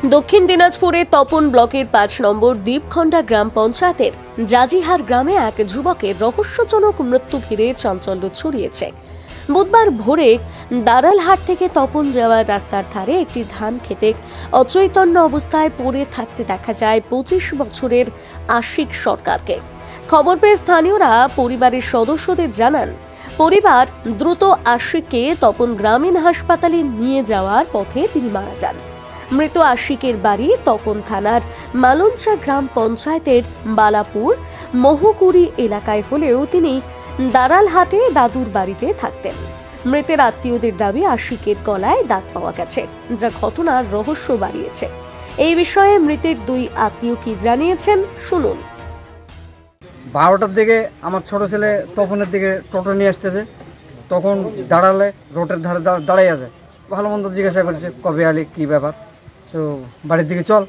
দক্ষিণ দিনাজপুরের তপন ব্লকের ৫ নম্বর দ্বীপখণ্ডা গ্রাম পঞ্চায়েতের জাজিহার গ্রামে এক যুবকের রহস্যজনক মৃত্যু ঘিরে চাঞ্চল্য ছড়িয়েছে। বুধবার ভোরে দারালহাট থেকে তপন যাওয়ার রাস্তার ধারে একটি ধান খেতে অচৈতন্য অবস্থায় পড়ে থাকতে দেখা যায় ২৫ বছরের আশিক সরকারকে। খবর পেয়ে স্থানীয়রা পরিবারের সদস্যদের জানান, পরিবার দ্রুত আশিককে তপন গ্রামীণ হাসপাতালে নিয়ে যাওয়ার পথে তিনি মারা যান। মৃত আশিকের বাড়ি তপন থানার মালঞ্চা গ্রাম পঞ্চায়েতের বালাপুর মহকুড়ি এলাকায় হলেও তিনি দারালহাটে দাদুর বাড়িতে থাকতেন। মৃতের আত্মীয়দের দাবি আশিকের গলায় দাগ পাওয়া গেছে, যা ঘটনার রহস্য বাড়িয়েছে। এই বিষয়ে মৃতের ২ আত্মীয় কি জানিয়েছেন শুনুন। 12টার দিকে আমার ছোট ছেলে তপনের দিকে টোটো নিয়ে আসতেছে, তখন দাঁড়ালে রোডের ধারে দাঁড়াই আছে। ভালো মন্দ জিজ্ঞাসা করেছে, কবে আলি, কী ব্যাপার, তো বাড়ির দিকে চল।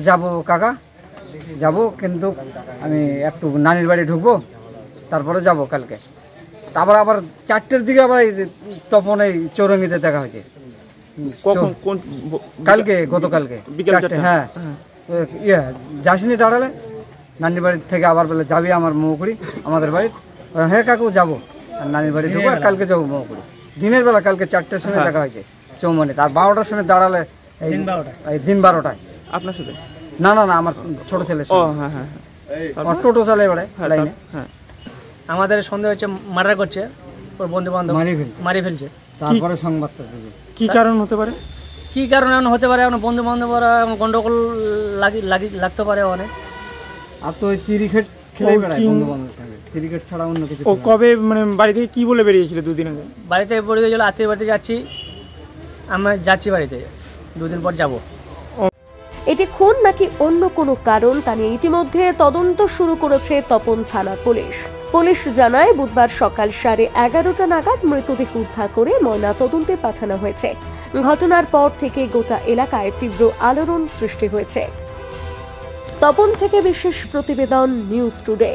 যাবো কাকা, যাব, কিন্তু আমি একটু নানির বাড়ি ঢুকবো, তারপরে যাব কালকে। তারপর আবার 4টের দিকে আবার তপন এই চৌরঙ্গিতে দেখা হয়েছে। কালকে, গতকালকে 4টে। হ্যাঁ, যাসনি দাঁড়ালে নানির বাড়ি থেকে আবার বলে যাবি আমার মৌকুড়ি আমাদের বাড়ি। হ্যাঁ কাকু যাবো, আর নানির বাড়ি ঢুকবো, কালকে যাবো মৌকুড়ি। দিনের বেলা কালকে 4টের সময় দেখা হয়েছে চৌমনি। তার 12টার সময় দাঁড়ালে দিন 12টায় আপনার সাথে? না না না, আমার ছোট ছেলে টোটো চালে এবারে লাইনে। আমাদের সন্দেহ হচ্ছে মার্ডার করছে, ওর বন্ধু বান্ধব মারি ফেলছে। তারপরে সংবাদটা কি কারণ হতে পারে, কি কারণ হতে পারে, বন্ধু বান্ধবরা গন্ডগোল লাগতে পারে অনেক। আর তো ওই ক্রিকেট খেলেই বেড়ায় বন্ধু বান্ধবের সঙ্গে, ক্রিকেট ছাড়া অন্য কিছু। ও কবে মানে বাড়ি থেকে কি বলে বেরিয়েছিল? 2 দিন আগে বাড়িতে পড়ে গেছিল, আত্মীয় বাড়িতে যাচ্ছি, আমরা যাচ্ছি বাড়িতে, 2 দিন পর যাব। এটি খুন নাকি অন্য কোনো কারণ তা নিয়ে ইতিমধ্যে তদন্ত শুরু করেছে তপন থানার পুলিশ। পুলিশ জানায়, বুধবার সকাল 11:30 নাগাদ মৃতদেহ উদ্ধার করে ময়না তদন্তে পাঠানো হয়েছে। ঘটনার পর থেকে গোটা এলাকায় তীব্র আলোড়ন সৃষ্টি হয়েছে। তপন থেকে বিশেষ প্রতিবেদন, নিউজ টুডে।